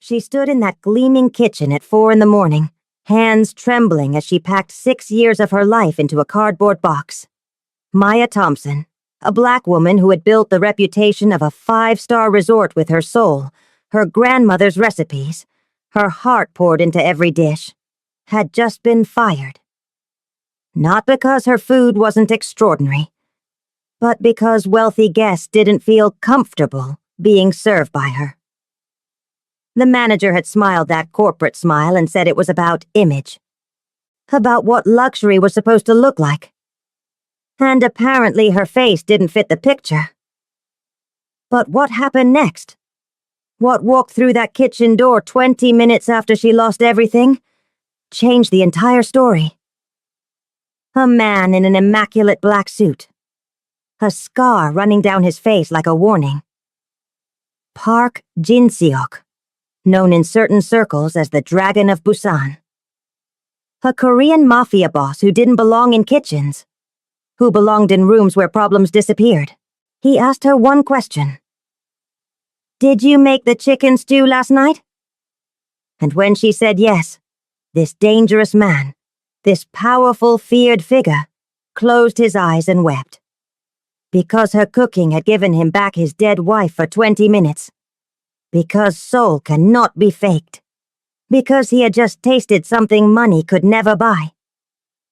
She stood in that gleaming kitchen at 4 a.m, hands trembling as she packed 6 years of her life into a cardboard box. Maya Thompson, a black woman who had built the reputation of a 5-star resort with her soul, her grandmother's recipes, her heart poured into every dish, had just been fired. Not because her food wasn't extraordinary, but because wealthy guests didn't feel comfortable being served by her. The manager had smiled that corporate smile and said it was about image, about what luxury was supposed to look like. And apparently her face didn't fit the picture. But what happened next? What walked through that kitchen door 20 minutes after she lost everything changed the entire story. A man in an immaculate black suit. A scar running down his face like a warning. Park Jin-seok, known in certain circles as the Dragon of Busan. A Korean mafia boss who didn't belong in kitchens, who belonged in rooms where problems disappeared. He asked her one question. "Did you make the chicken stew last night?" And when she said yes, this dangerous man, this powerful, feared figure, closed his eyes and wept. Because her cooking had given him back his dead wife for 20 minutes. Because soul cannot be faked. Because he had just tasted something money could never buy.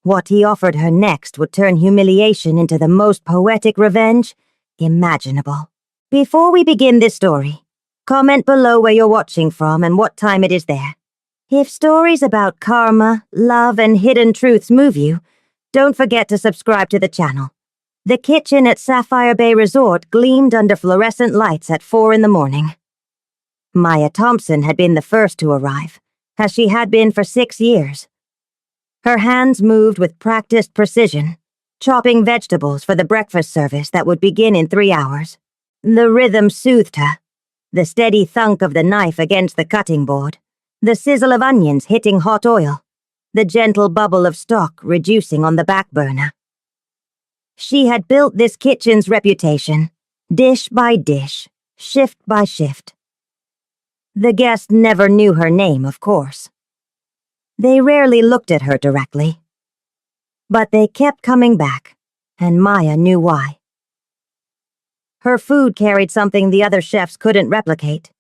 What he offered her next would turn humiliation into the most poetic revenge imaginable. Before we begin this story, comment below where you're watching from and what time it is there. If stories about karma, love, and hidden truths move you, don't forget to subscribe to the channel. The kitchen at Sapphire Bay Resort gleamed under fluorescent lights at 4 a.m. Maya Thompson had been the first to arrive, as she had been for 6 years. Her hands moved with practiced precision, chopping vegetables for the breakfast service that would begin in 3 hours. The rhythm soothed her, the steady thunk of the knife against the cutting board, the sizzle of onions hitting hot oil, the gentle bubble of stock reducing on the back burner. She had built this kitchen's reputation, dish by dish, shift by shift. The guests never knew her name, of course. They rarely looked at her directly. But they kept coming back, and Maya knew why. Her food carried something the other chefs couldn't replicate.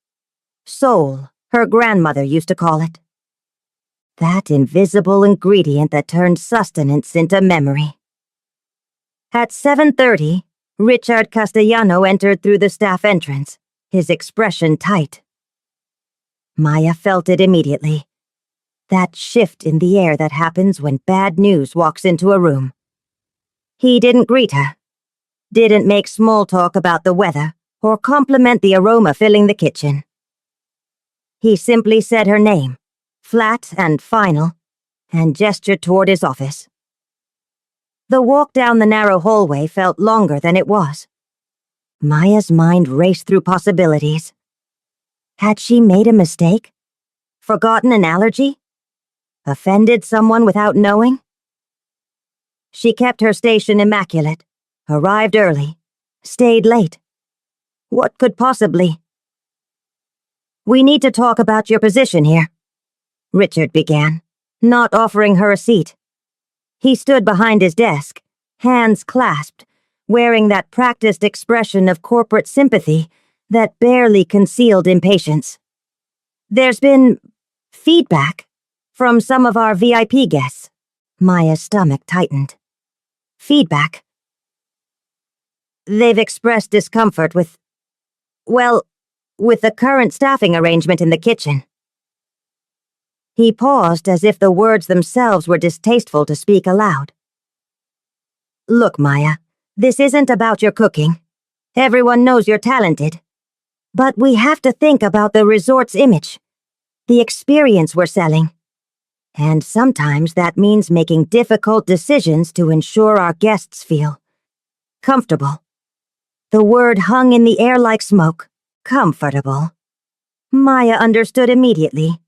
Soul, her grandmother used to call it. That invisible ingredient that turned sustenance into memory. At 7:30, Richard Castellano entered through the staff entrance, his expression tight. Maya felt it immediately. That shift in the air that happens when bad news walks into a room. He didn't greet her, didn't make small talk about the weather or compliment the aroma filling the kitchen. He simply said her name, flat and final, and gestured toward his office. The walk down the narrow hallway felt longer than it was. Maya's mind raced through possibilities. Had she made a mistake? Forgotten an allergy? Offended someone without knowing? She kept her station immaculate, arrived early, stayed late. What could possibly? "We need to talk about your position here," Richard began, not offering her a seat. He stood behind his desk, hands clasped, wearing that practiced expression of corporate sympathy that barely concealed impatience. "There's been feedback from some of our VIP guests." Maya's stomach tightened. Feedback. They've expressed discomfort with the current staffing arrangement in the kitchen. He paused as if the words themselves were distasteful to speak aloud. "Look, Maya, this isn't about your cooking. Everyone knows you're talented. But we have to think about the resort's image, the experience we're selling. And sometimes that means making difficult decisions to ensure our guests feel comfortable." The word hung in the air like smoke. Comfortable. Maya understood immediately.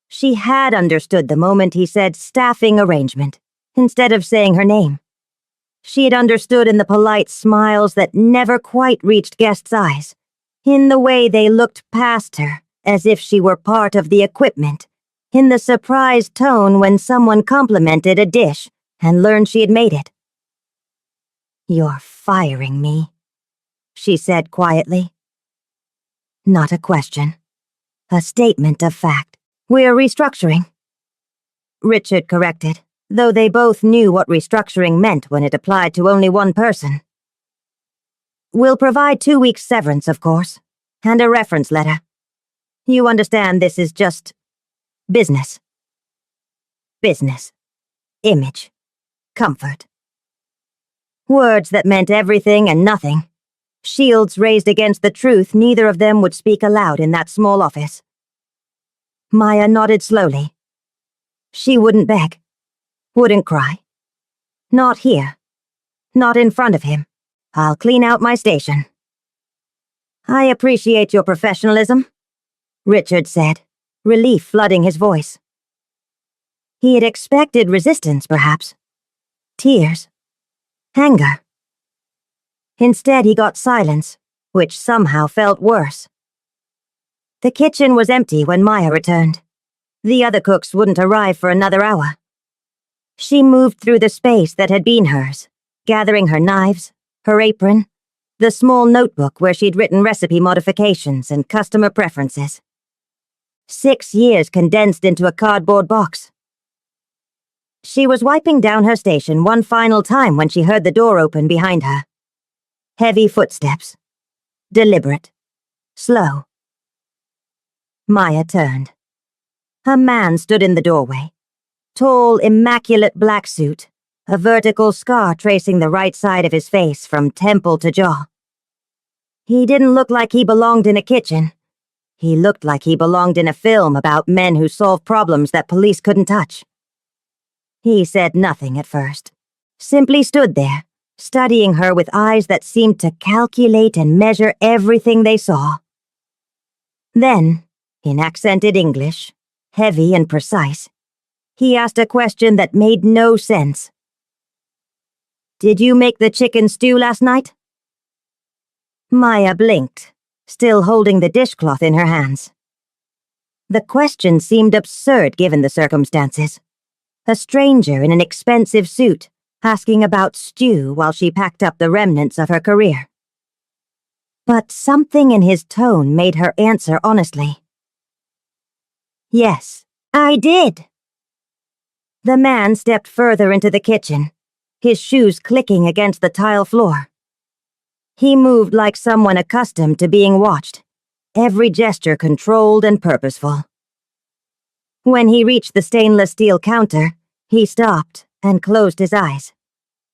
She had understood the moment he said staffing arrangement, instead of saying her name. She had understood in the polite smiles that never quite reached guests' eyes, in the way they looked past her as if she were part of the equipment, in the surprised tone when someone complimented a dish and learned she had made it. "You're firing me," she said quietly. Not a question. A statement of fact. "We're restructuring," Richard corrected, though they both knew what restructuring meant when it applied to only one person. "We'll provide 2 weeks severance, of course, and a reference letter. You understand this is just business. Business. Image. Comfort." Words that meant everything and nothing. Shields raised against the truth neither of them would speak aloud in that small office. Maya nodded slowly. She wouldn't beg. Wouldn't cry. Not here. Not in front of him. "I'll clean out my station." "I appreciate your professionalism," Richard said, relief flooding his voice. He had expected resistance, perhaps. Tears. Anger. Instead, he got silence, which somehow felt worse. The kitchen was empty when Maya returned. The other cooks wouldn't arrive for another hour. She moved through the space that had been hers, gathering her knives, her apron, the small notebook where she'd written recipe modifications and customer preferences. 6 years condensed into a cardboard box. She was wiping down her station one final time when she heard the door open behind her. Heavy footsteps. Deliberate. Slow. Maya turned. A man stood in the doorway. Tall, immaculate black suit, a vertical scar tracing the right side of his face from temple to jaw. He didn't look like he belonged in a kitchen. He looked like he belonged in a film about men who solve problems that police couldn't touch. He said nothing at first, simply stood there, studying her with eyes that seemed to calculate and measure everything they saw. Then, in accented English, heavy and precise, he asked a question that made no sense. "Did you make the chicken stew last night?" Maya blinked, still holding the dishcloth in her hands. The question seemed absurd given the circumstances. A stranger in an expensive suit, asking about stew while she packed up the remnants of her career. But something in his tone made her answer honestly. "Yes, I did." The man stepped further into the kitchen, his shoes clicking against the tile floor. He moved like someone accustomed to being watched, every gesture controlled and purposeful. When he reached the stainless steel counter, he stopped and closed his eyes.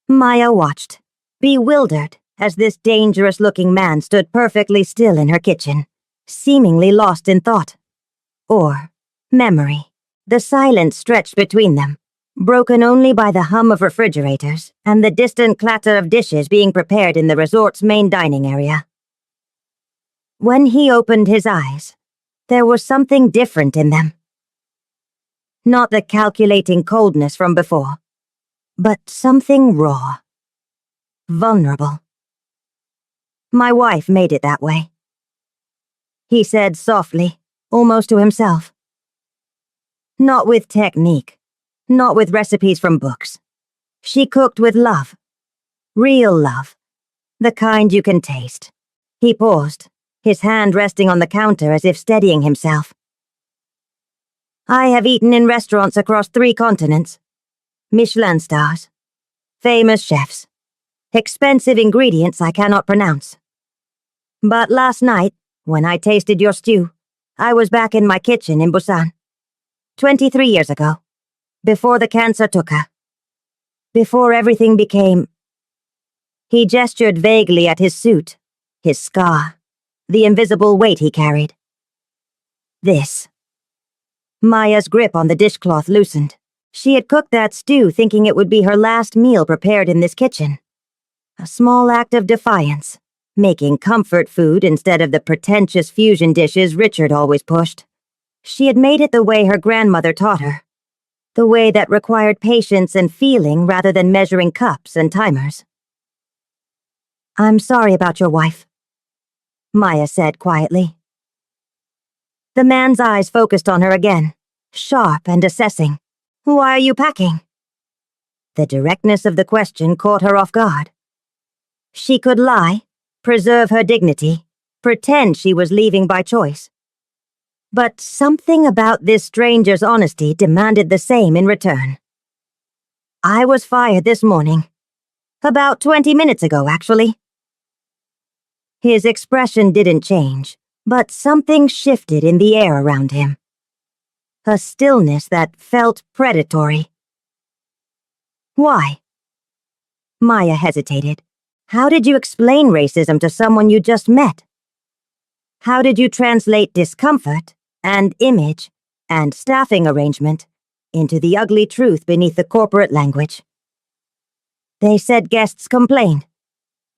Maya watched, bewildered, as this dangerous-looking man stood perfectly still in her kitchen, seemingly lost in thought. Or memory. The silence stretched between them, broken only by the hum of refrigerators and the distant clatter of dishes being prepared in the resort's main dining area. When he opened his eyes, there was something different in them. Not the calculating coldness from before, but something raw. Vulnerable. "My wife made it that way," he said softly, almost to himself. Not with technique, not with recipes from books. She cooked with love. Real love. The kind you can taste. He paused, his hand resting on the counter as if steadying himself. "I have eaten in restaurants across 3 continents. Michelin stars. Famous chefs. Expensive ingredients I cannot pronounce. But last night, when I tasted your stew, I was back in my kitchen in Busan. 23 years ago. Before the cancer took her. Before everything became..." He gestured vaguely at his suit, his scar, the invisible weight he carried. "This." Maya's grip on the dishcloth loosened. She had cooked that stew thinking it would be her last meal prepared in this kitchen. A small act of defiance, making comfort food instead of the pretentious fusion dishes Richard always pushed. She had made it the way her grandmother taught her. The way that required patience and feeling rather than measuring cups and timers. "I'm sorry about your wife," Maya said quietly. The man's eyes focused on her again, sharp and assessing. Why are you packing? The directness of the question caught her off guard. She could lie, preserve her dignity, pretend she was leaving by choice. But something about this stranger's honesty demanded the same in return. I was fired this morning. About 20 minutes ago, actually. His expression didn't change, but something shifted in the air around him. A stillness that felt predatory. Why? Maya hesitated. How did you explain racism to someone you just met? How did you translate discomfort and image and staffing arrangement into the ugly truth beneath the corporate language? They said guests complained,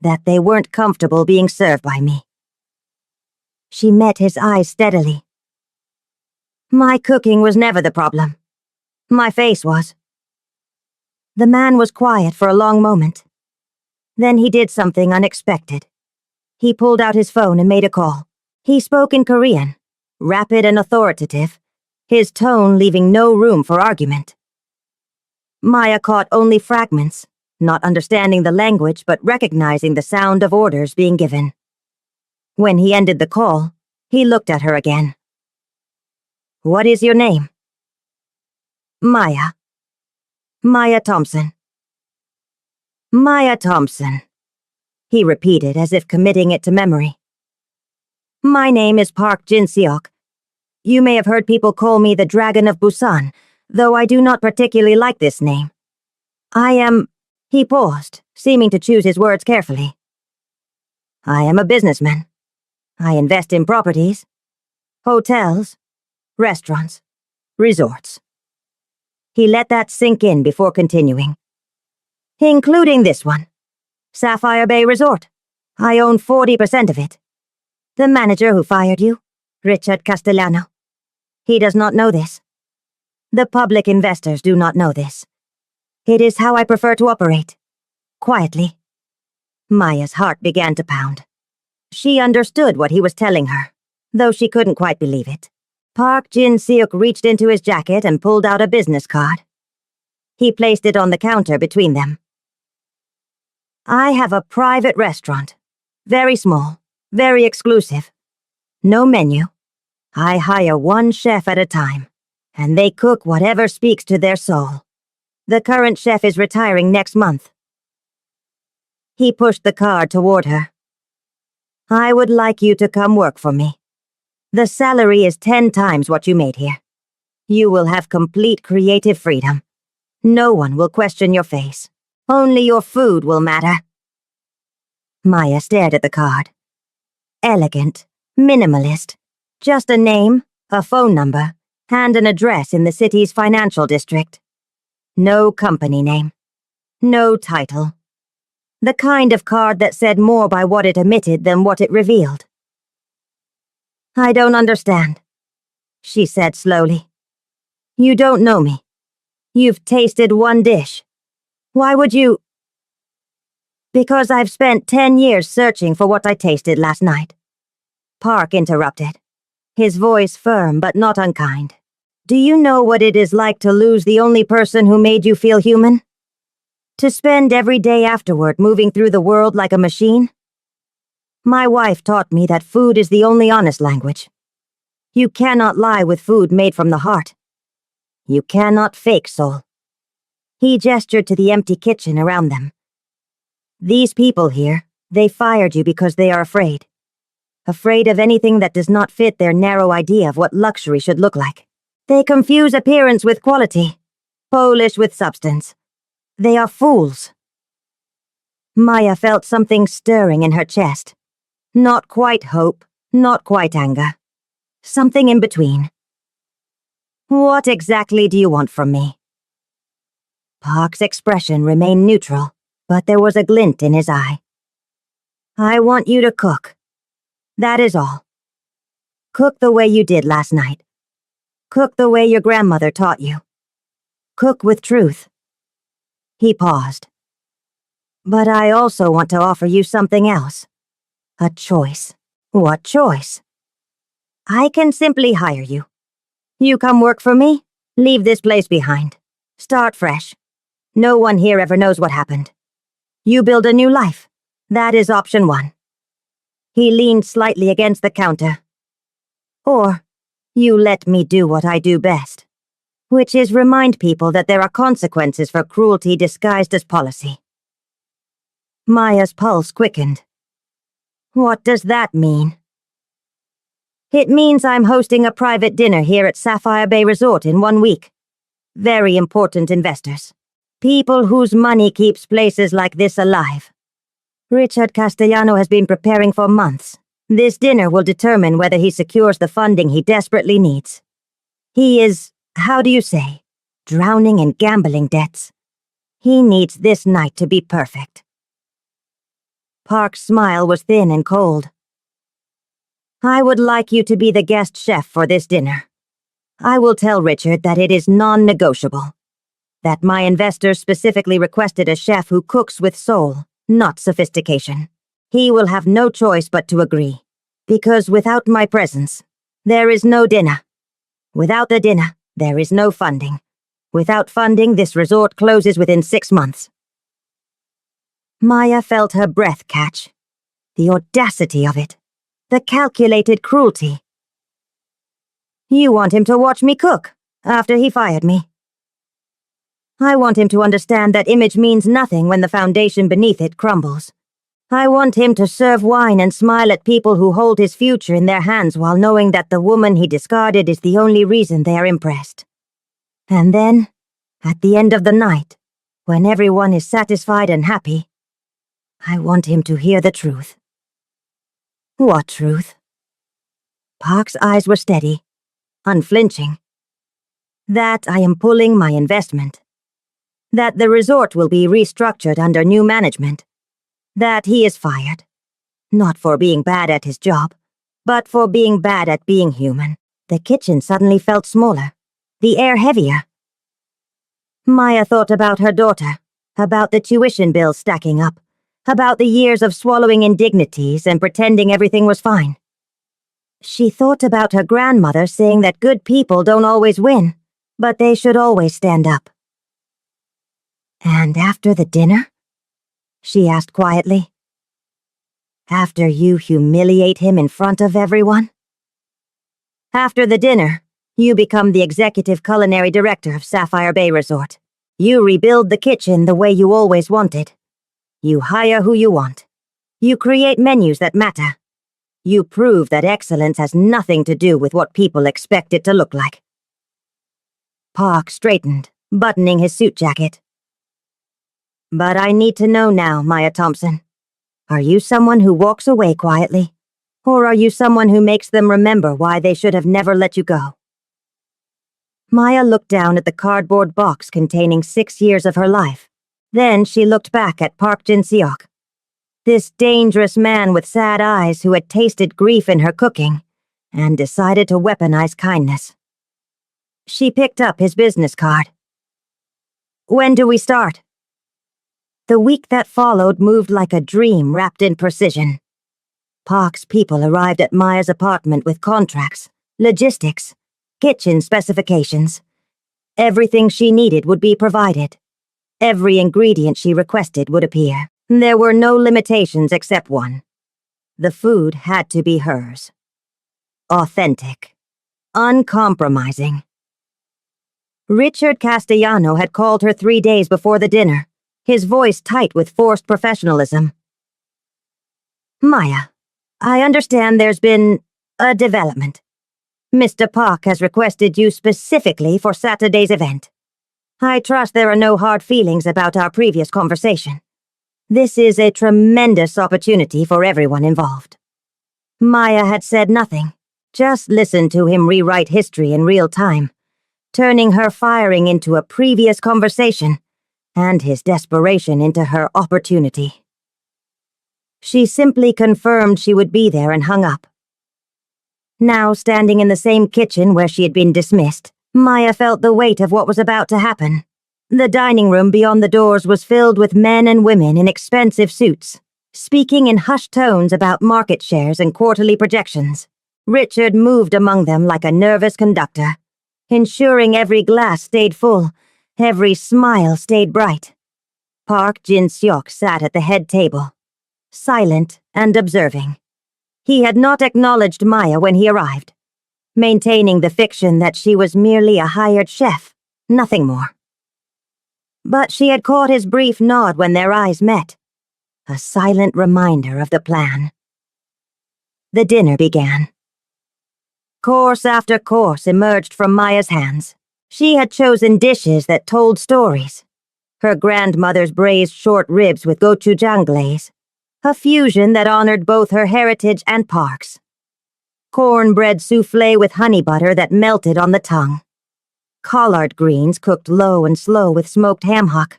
that they weren't comfortable being served by me. She met his eyes steadily. My cooking was never the problem. My face was. The man was quiet for a long moment. Then he did something unexpected. He pulled out his phone and made a call. He spoke in Korean, rapid and authoritative, his tone leaving no room for argument. Maya caught only fragments, not understanding the language but recognizing the sound of orders being given. When he ended the call, he looked at her again. What is your name? Maya. Maya Thompson. Maya Thompson, he repeated as if committing it to memory. My name is Park Jin-seok. You may have heard people call me the Dragon of Busan, though I do not particularly like this name. He paused, seeming to choose his words carefully. I am a businessman. I invest in properties, hotels, restaurants, resorts. He let that sink in before continuing. Including this one, Sapphire Bay Resort. I own 40% of it. The manager who fired you, Richard Castellano. He does not know this. The public investors do not know this. It is how I prefer to operate. Quietly. Maya's heart began to pound. She understood what he was telling her, though she couldn't quite believe it. Park Jin-seok reached into his jacket and pulled out a business card. He placed it on the counter between them. I have a private restaurant. Very small, very exclusive. No menu. I hire one chef at a time, and they cook whatever speaks to their soul. The current chef is retiring next month. He pushed the card toward her. I would like you to come work for me. The salary is 10 times what you made here. You will have complete creative freedom. No one will question your face. Only your food will matter. Maya stared at the card. Elegant, minimalist. Just a name, a phone number, and an address in the city's financial district. No company name. No title. The kind of card that said more by what it omitted than what it revealed. I don't understand, she said slowly. You don't know me. You've tasted one dish. Why would you? Because I've spent 10 years searching for what I tasted last night. Park interrupted, his voice firm but not unkind. Do you know what it is like to lose the only person who made you feel human? To spend every day afterward moving through the world like a machine? My wife taught me that food is the only honest language. You cannot lie with food made from the heart. You cannot fake soul. He gestured to the empty kitchen around them. These people here, they fired you because they are afraid. Afraid of anything that does not fit their narrow idea of what luxury should look like. They confuse appearance with quality, polish with substance. They are fools. Maya felt something stirring in her chest. Not quite hope, not quite anger. Something in between. What exactly do you want from me? Park's expression remained neutral, but there was a glint in his eye. I want you to cook. That is all. Cook the way you did last night. Cook the way your grandmother taught you. Cook with truth. He paused. But I also want to offer you something else. A choice. What choice? I can simply hire you. You come work for me, leave this place behind. Start fresh. No one here ever knows what happened. You build a new life. That is option 1. He leaned slightly against the counter. Or, you let me do what I do best, which is remind people that there are consequences for cruelty disguised as policy. Maya's pulse quickened. What does that mean? It means I'm hosting a private dinner here at Sapphire Bay Resort in 1 week. Very important investors. People whose money keeps places like this alive. Richard Castellano has been preparing for months. This dinner will determine whether he secures the funding he desperately needs. He is, how do you say, drowning in gambling debts. He needs this night to be perfect. Park's smile was thin and cold. I would like you to be the guest chef for this dinner. I will tell Richard that it is non-negotiable. That my investors specifically requested a chef who cooks with soul, not sophistication. He will have no choice but to agree. Because without my presence, there is no dinner. Without the dinner, there is no funding. Without funding, this resort closes within 6 months. Maya felt her breath catch. The audacity of it. The calculated cruelty. You want him to watch me cook, after he fired me. I want him to understand that image means nothing when the foundation beneath it crumbles. I want him to serve wine and smile at people who hold his future in their hands while knowing that the woman he discarded is the only reason they are impressed. And then, at the end of the night, when everyone is satisfied and happy, I want him to hear the truth. What truth? Park's eyes were steady, unflinching. That I am pulling my investment. That the resort will be restructured under new management. That he is fired. Not for being bad at his job, but for being bad at being human. The kitchen suddenly felt smaller, the air heavier. Maya thought about her daughter, about the tuition bills stacking up, about the years of swallowing indignities and pretending everything was fine. She thought about her grandmother saying that good people don't always win, but they should always stand up. And after the dinner? She asked quietly. After you humiliate him in front of everyone? After the dinner, you become the executive culinary director of Sapphire Bay Resort. You rebuild the kitchen the way you always wanted. You hire who you want. You create menus that matter. You prove that excellence has nothing to do with what people expect it to look like. Park straightened, buttoning his suit jacket. But I need to know now, Maya Thompson. Are you someone who walks away quietly? Or are you someone who makes them remember why they should have never let you go? Maya looked down at the cardboard box containing 6 years of her life. Then she looked back at Park Jin-seok. This dangerous man with sad eyes who had tasted grief in her cooking and decided to weaponize kindness. She picked up his business card. When do we start? The week that followed moved like a dream wrapped in precision. Park's people arrived at Maya's apartment with contracts, logistics, kitchen specifications. Everything she needed would be provided. Every ingredient she requested would appear. There were no limitations except one. The food had to be hers. Authentic. Uncompromising. Richard Castellano had called her 3 days before the dinner, his voice tight with forced professionalism. Maya, I understand there's been a development. Mr. Park has requested you specifically for Saturday's event. I trust there are no hard feelings about our previous conversation. This is a tremendous opportunity for everyone involved. Maya had said nothing, just listened to him rewrite history in real time, turning her firing into a previous conversation, and his desperation into her opportunity. She simply confirmed she would be there and hung up. Now, standing in the same kitchen where she had been dismissed, Maya felt the weight of what was about to happen. The dining room beyond the doors was filled with men and women in expensive suits, speaking in hushed tones about market shares and quarterly projections. Richard moved among them like a nervous conductor, ensuring every glass stayed full, every smile stayed bright. Park Jin-seok sat at the head table, silent and observing. He had not acknowledged Maya when he arrived, maintaining the fiction that she was merely a hired chef, nothing more. But she had caught his brief nod when their eyes met, a silent reminder of the plan. The dinner began. Course after course emerged from Maya's hands. She had chosen dishes that told stories. Her grandmother's braised short ribs with gochujang glaze, a fusion that honored both her heritage and Park's. Cornbread soufflé with honey butter that melted on the tongue. Collard greens cooked low and slow with smoked ham hock.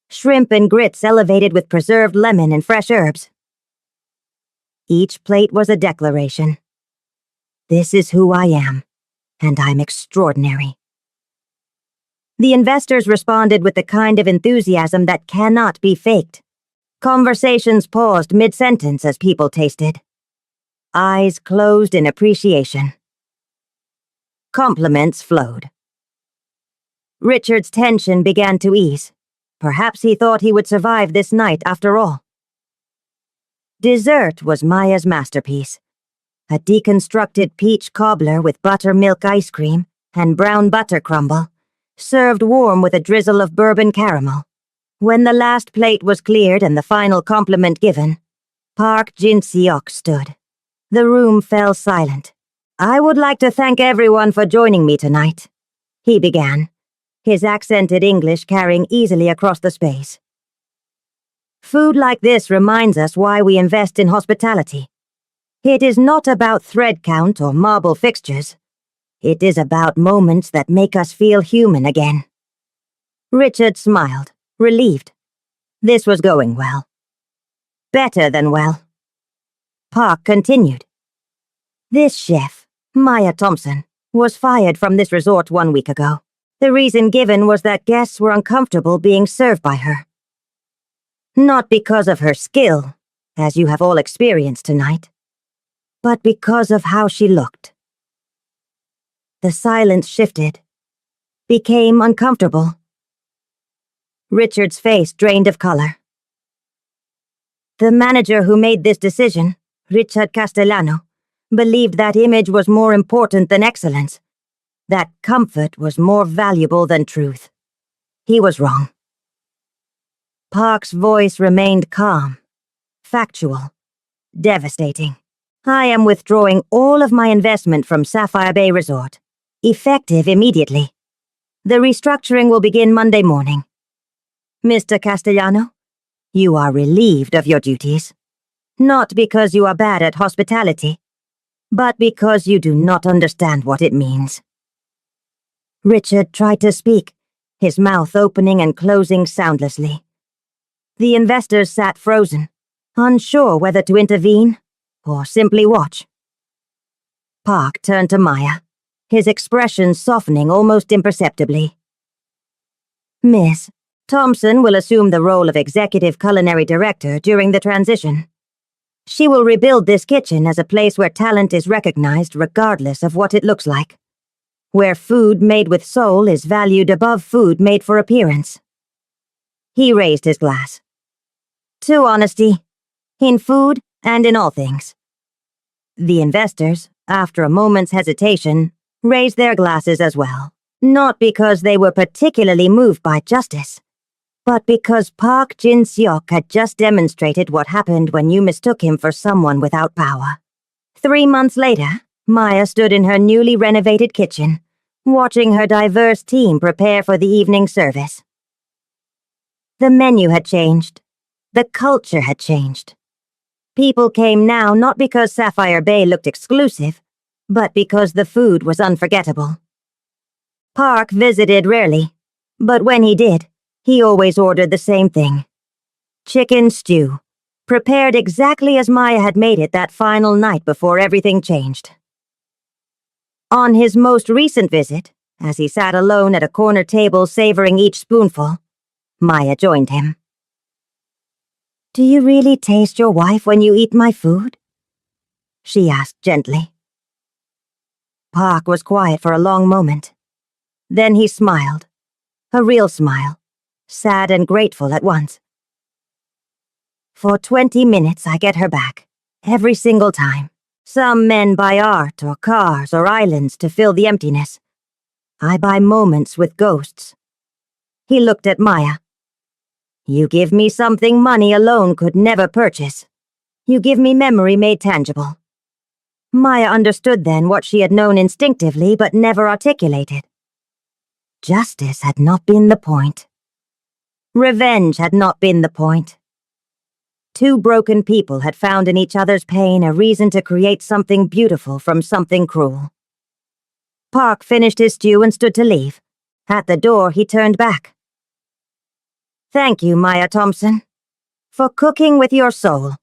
Shrimp and grits elevated with preserved lemon and fresh herbs. Each plate was a declaration. This is who I am, and I'm extraordinary. The investors responded with the kind of enthusiasm that cannot be faked. Conversations paused mid-sentence as people tasted. Eyes closed in appreciation. Compliments flowed. Richard's tension began to ease. Perhaps he thought he would survive this night after all. Dessert was Maya's masterpiece. A deconstructed peach cobbler with buttermilk ice cream and brown butter crumble, served warm with a drizzle of bourbon caramel. When the last plate was cleared and the final compliment given, Park Jin-seok stood. The room fell silent. I would like to thank everyone for joining me tonight, he began, his accented English carrying easily across the space. Food like this reminds us why we invest in hospitality. It is not about thread count or marble fixtures. It is about moments that make us feel human again. Richard smiled, relieved. This was going well. Better than well. Park continued. This chef, Maya Thompson, was fired from this resort 1 week ago. The reason given was that guests were uncomfortable being served by her. Not because of her skill, as you have all experienced tonight, but because of how she looked. The silence shifted, became uncomfortable. Richard's face drained of color. The manager who made this decision, Richard Castellano, believed that image was more important than excellence, that comfort was more valuable than truth. He was wrong. Park's voice remained calm, factual, devastating. I am withdrawing all of my investment from Sapphire Bay Resort, effective immediately. The restructuring will begin Monday morning. Mr. Castellano, you are relieved of your duties, not because you are bad at hospitality, but because you do not understand what it means. Richard tried to speak, his mouth opening and closing soundlessly. The investors sat frozen, unsure whether to intervene or simply watch. Park turned to Maya, his expression softening almost imperceptibly. Miss Thompson will assume the role of executive culinary director during the transition. She will rebuild this kitchen as a place where talent is recognized regardless of what it looks like, where food made with soul is valued above food made for appearance. He raised his glass. To honesty, in food and in all things. The investors, after a moment's hesitation, raised their glasses as well, not because they were particularly moved by justice, but because Park Jin-seok had just demonstrated what happened when you mistook him for someone without power. 3 months later, Maya stood in her newly renovated kitchen, watching her diverse team prepare for the evening service. The menu had changed. The culture had changed. People came now not because Sapphire Bay looked exclusive, but because the food was unforgettable. Park visited rarely, but when he did, he always ordered the same thing. Chicken stew, prepared exactly as Maya had made it that final night before everything changed. On his most recent visit, as he sat alone at a corner table savoring each spoonful, Maya joined him. Do you really taste your wife when you eat my food? She asked gently. Park was quiet for a long moment. Then he smiled. A real smile. Sad and grateful at once. For 20 minutes I get her back. Every single time. Some men buy art or cars or islands to fill the emptiness. I buy moments with ghosts. He looked at Maya. You give me something money alone could never purchase. You give me memory made tangible. Maya understood then what she had known instinctively but never articulated. Justice had not been the point. Revenge had not been the point. Two broken people had found in each other's pain a reason to create something beautiful from something cruel. Park finished his stew and stood to leave. At the door, he turned back. Thank you, Maya Thompson, for cooking with your soul.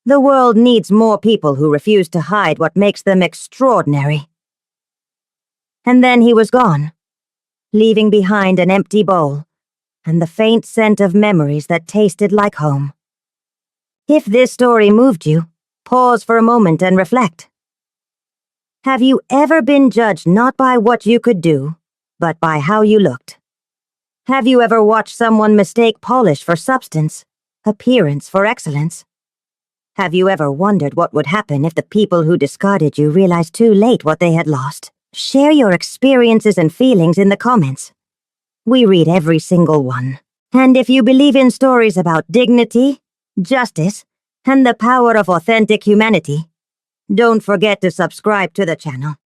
The world needs more people who refuse to hide what makes them extraordinary. And then he was gone, leaving behind an empty bowl and the faint scent of memories that tasted like home. If this story moved you, pause for a moment and reflect. Have you ever been judged not by what you could do, but by how you looked? Have you ever watched someone mistake polish for substance, appearance for excellence? Have you ever wondered what would happen if the people who discarded you realized too late what they had lost? Share your experiences and feelings in the comments. We read every single one. And if you believe in stories about dignity, justice, and the power of authentic humanity, don't forget to subscribe to the channel.